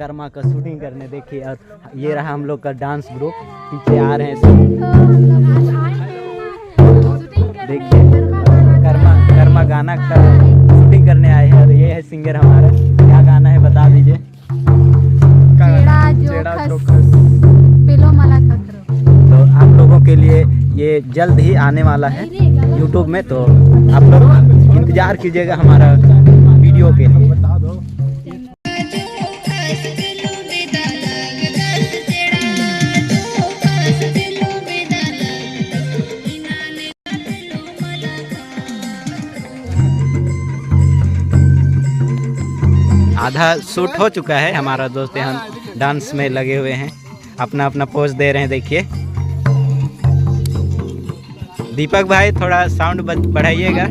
कर्मा का शूटिंग करने। देखिए, और ये रहा हम लोग का डांस ग्रुप, पीछे आ रहे हैं सब। देखिए, कर्मा गाना का शूटिंग करने आए हैं और ये है सिंगर हमारा। क्या गाना है बता दीजिए। तो आप लोगों के लिए ये जल्द ही आने वाला है यूट्यूब में, तो आप लोग इंतजार कीजिएगा हमारा वीडियो के लिए। आधा शूट हो चुका है, हमारा दोस्त यहाँ डांस में लगे हुए हैं, अपना अपना पोज दे रहे हैं। देखिए, दीपक भाई थोड़ा साउंड बढ़ाइएगा।